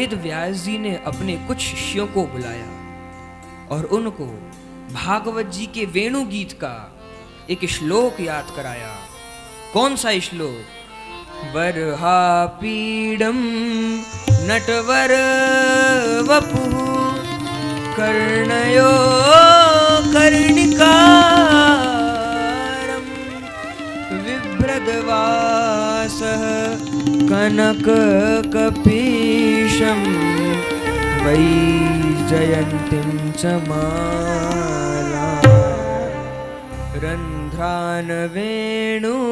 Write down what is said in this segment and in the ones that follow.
वेद व्यास जी ने अपने कुछ शिष्यों को बुलाया और उनको भागवत जी के वेणु गीत का एक श्लोक याद कराया। कौन सा श्लोक? वरहापीडम नटवर वपुः कर्णयो कर्णिकारं बिभ्रद्वासः कनककपीशं वैजयन्तीं च माला रन्ध्रान् वेणुरधरसुधया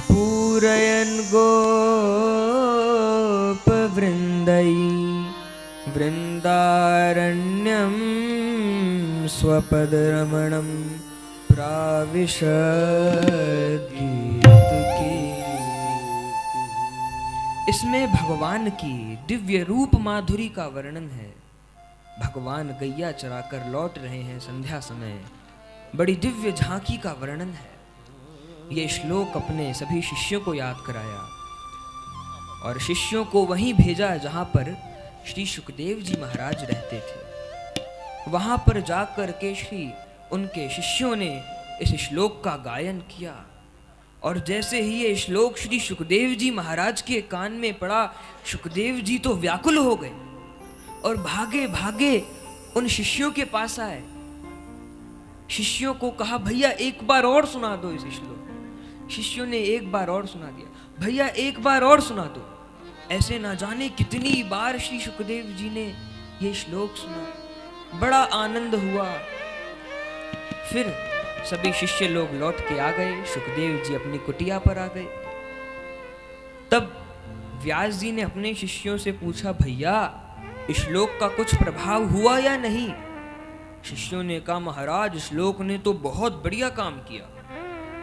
पूरयन् गोपवृन्दै वृन्दारण्यं स्वपदरमणं प्राविशद्गीतकी। इसमें भगवान की दिव्य रूप माधुरी का वर्णन है। भगवान गैया चराकर लौट रहे हैं संध्या समय। बड़ी दिव्य झांकी का वर्णन है। ये श्लोक अपने सभी शिष्यों को याद कराया और शिष्यों को वहीं भेजा जहां पर श्री सुखदेव जी महाराज रहते थे। वहां पर जाकर के उनके शिष्यों ने इस श्लोक का गायन किया और जैसे ही ये श्लोक श्री सुखदेव जी महाराज के कान में पड़ा, सुखदेव जी तो व्याकुल हो गए और भागे भागे उन शिष्यों के पास आए। शिष्यों को कहा, भैया एक बार और सुना दो इस श्लोक। शिष्यों ने एक बार और सुना दिया। भैया एक बार और सुना दो। ऐसे ना जाने कितनी बार श्री सुखदेव जी ने ये श्लोक सुना। बड़ा आनंद हुआ। फिर सभी शिष्य लोग लौट के आ गए। सुखदेव जी अपनी कुटिया पर आ गए। तब व्यास जी ने अपने शिष्यों से पूछा, भैया इस श्लोक का कुछ प्रभाव हुआ या नहीं? शिष्यों ने कहा, महाराज श्लोक ने तो बहुत बढ़िया काम किया।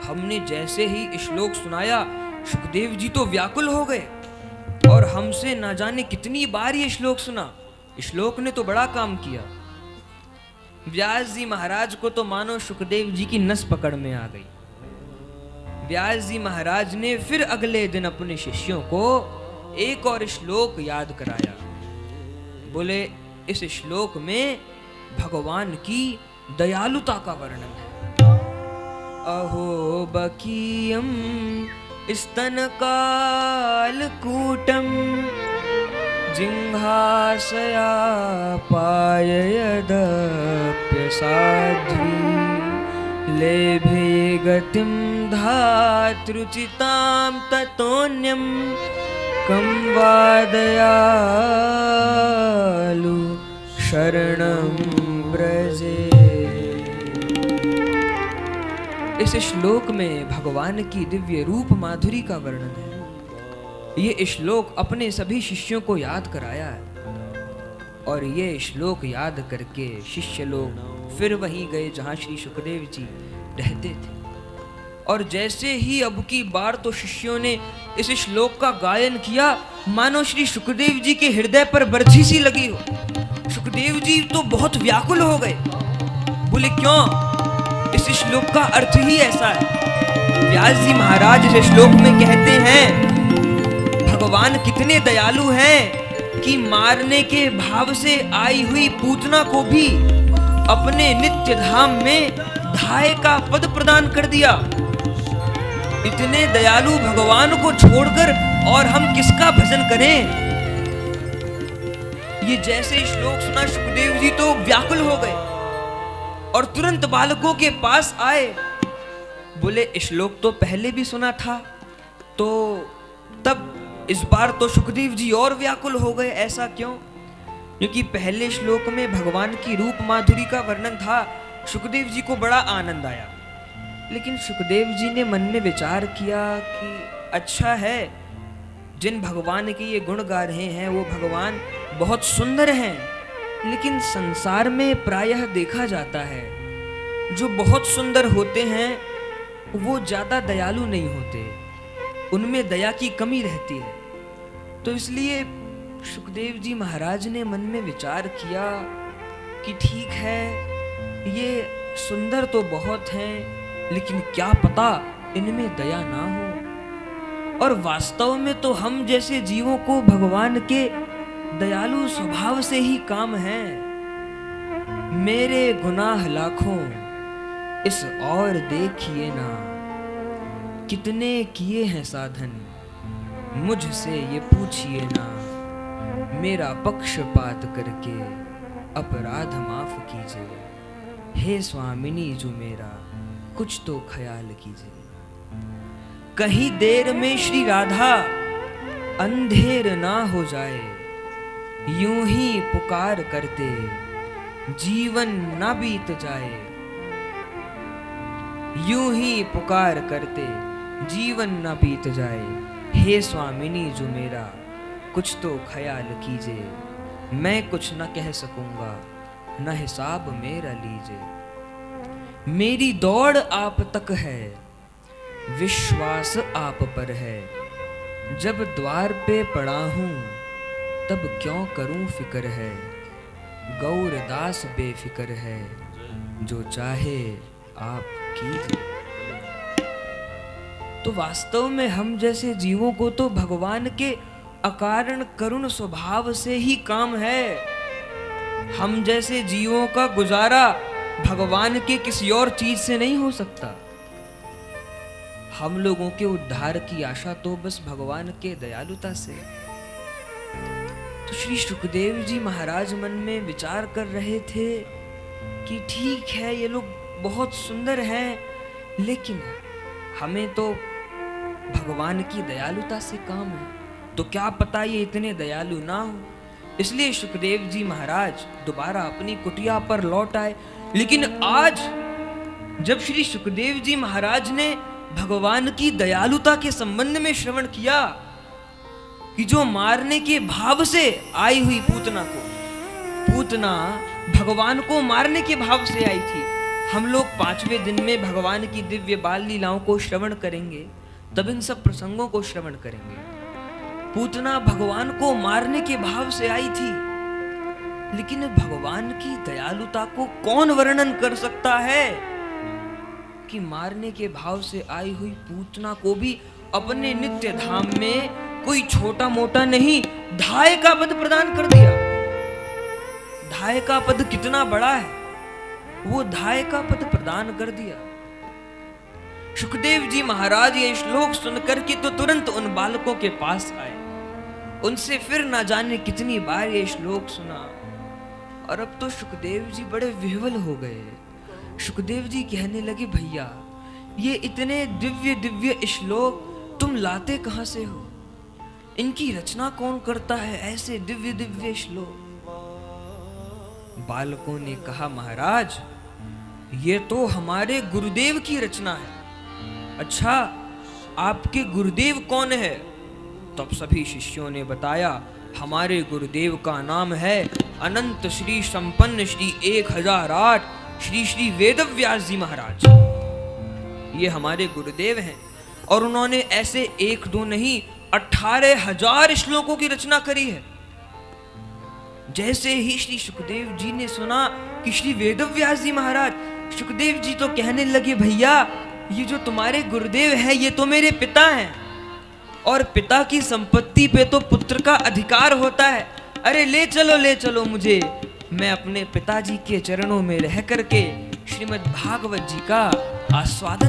हमने जैसे ही श्लोक सुनाया, सुखदेव जी तो व्याकुल हो गए और हमसे ना जाने कितनी बार ये श्लोक सुना। श्लोक ने तो बड़ा काम किया। व्यास जी महाराज को तो मानो सुखदेव जी की नस पकड़ में आ गई। व्यास जी महाराज ने फिर अगले दिन अपने शिष्यों को एक और श्लोक याद कराया। बोले, इस श्लोक में भगवान की दयालुता का वर्णन है। अहो बकीयम स्तनकालकूटम जिह्वासयापाययदप्यसाध्वी लेभे गतिं धातृचितां ततोऽन्यं कं वा दयालु शरणं व्रजे। इस श्लोक में भगवान की दिव्य रूप माधुरी का वर्णन है। ये श्लोक अपने सभी शिष्यों को याद कराया है और ये श्लोक याद करके शिष्य लोग फिर वहीं गए जहां श्री सुखदेव जी रहते थे। और जैसे ही अब की बार तो शिष्यों ने इस श्लोक का गायन किया, मानो श्री सुखदेव जी के हृदय पर बरछी सी लगी हो। सुखदेव जी तो बहुत व्याकुल हो गए। बोले, क्यों? इस श्लोक का अर्थ ही ऐसा है। व्यास जी महाराज इस श्लोक में कहते हैं, भगवान कितने दयालु हैं कि मारने के भाव से आई हुई पूतना को भी अपने नित्य धाम में धाय का पद प्रदान कर दिया। इतने दयालु भगवान को छोड़कर और हम किसका भजन करें? ये जैसे श्लोक सुना, सुखदेव जी तो व्याकुल हो गए और तुरंत बालकों के पास आए। बोले, श्लोक तो पहले भी सुना था, तो तब इस बार तो सुखदेव जी और व्याकुल हो गए। ऐसा क्यों? क्योंकि पहले श्लोक में भगवान की रूप माधुरी का वर्णन था। सुखदेव जी को बड़ा आनंद आया, लेकिन सुखदेव जी ने मन में विचार किया कि अच्छा है, जिन भगवान के ये गुण गा रहे हैं वो भगवान बहुत सुंदर हैं, लेकिन संसार में प्रायः देखा जाता है जो बहुत सुंदर होते हैं वो ज्यादा दयालु नहीं होते, उनमें दया की कमी रहती है। तो इसलिए सुखदेव जी महाराज ने मन में विचार किया कि ठीक है, ये सुंदर तो बहुत हैं, लेकिन क्या पता इनमें दया ना हो। और वास्तव में तो हम जैसे जीवों को भगवान के दयालु स्वभाव से ही काम है। मेरे गुनाह लाखों इस और देखिए ना, कितने किए हैं साधन मुझसे ये पूछिए ना। मेरा पक्षपात करके अपराध माफ कीजिए, हे स्वामिनी जो मेरा कुछ तो ख्याल कीजिए। कहीं देर में श्री राधा अंधेर ना हो जाए, यूं ही पुकार करते जीवन ना बीत जाए। यूं ही पुकार करते जीवन ना बीत जाए, हे स्वामिनी जो मेरा कुछ तो ख्याल कीजिए। मैं कुछ न कह सकूंगा, न हिसाब मेरा लीजिए। मेरी दौड़ आप तक है, विश्वास आप पर है। जब द्वार पे पड़ा हूं तब क्यों करूं फिक्र है। गौरदास बेफिक्र है, जो चाहे आप कीजिए। तो वास्तव में हम जैसे जीवों को तो भगवान के अकारण करुण स्वभाव से ही काम है। हम जैसे जीवों का गुजारा भगवान के किसी और चीज से नहीं हो सकता। हम लोगों के उद्धार की आशा तो बस भगवान के दयालुता से। तो श्री सुखदेव जी महाराज मन में विचार कर रहे थे कि ठीक है, ये लोग बहुत सुंदर हैं, लेकिन हमें तो भगवान की दयालुता से काम है। तो क्या पता ये इतने दयालु ना हो। इसलिए सुखदेव जी महाराज दोबारा अपनी कुटिया पर लौट आए। लेकिन आज जब श्री सुखदेव जी महाराज ने भगवान की दयालुता के संबंध में श्रवण किया कि जो मारने के भाव से आई हुई पूतना भगवान को मारने के भाव से आई थी। हम लोग 5वें दिन में भगवान की दिव्य बाल लीलाओं को श्रवण करेंगे, तब इन सब प्रसंगों को श्रवण करेंगे। पूतना भगवान को मारने के भाव से आई थी, लेकिन भगवान की दयालुता को कौन वर्णन कर सकता है कि मारने के भाव से आई हुई पूतना को भी अपने नित्य धाम में कोई छोटा मोटा नहीं, धाय का पद प्रदान कर दिया। धाय का पद कितना बड़ा है, वो धाय का पद प्रदान कर दिया। सुखदेव जी महाराज ये श्लोक सुनकर के तो तुरंत उन बालकों के पास आए। उनसे फिर ना जाने कितनी बार ये श्लोक सुना, और अब तो सुखदेव जी बड़े विह्वल हो गए। सुखदेव जी कहने लगे, भैया ये इतने दिव्य दिव्य श्लोक तुम लाते कहां से हो? इनकी रचना कौन करता है ऐसे दिव्य दिव्य श्लोक? बालकों ने कहा, महाराज ये तो हमारे गुरुदेव की रचना है। अच्छा, आपके गुरुदेव कौन है? तब सभी शिष्यों ने बताया, हमारे गुरुदेव का नाम है अनंत श्री संपन्न श्री 1008 श्री श्री वेदव्यास जी महाराज। ये हमारे गुरुदेव हैं, और उन्होंने ऐसे 1-2 नहीं 18,000 श्लोकों की रचना करी है। जैसे ही श्री सुखदेव जी ने सुना कि श्री वेदव्यास जी महाराज, सुखदेव जी तो कहने लगे, भैया ये जो तुम्हारे गुरुदेव है ये तो मेरे पिता हैं, और पिता की संपत्ति पे तो पुत्र का अधिकार होता है। अरे ले चलो मुझे, मैं अपने पिताजी के चरणों में रह करके श्रीमद् भागवत जी का आस्वादन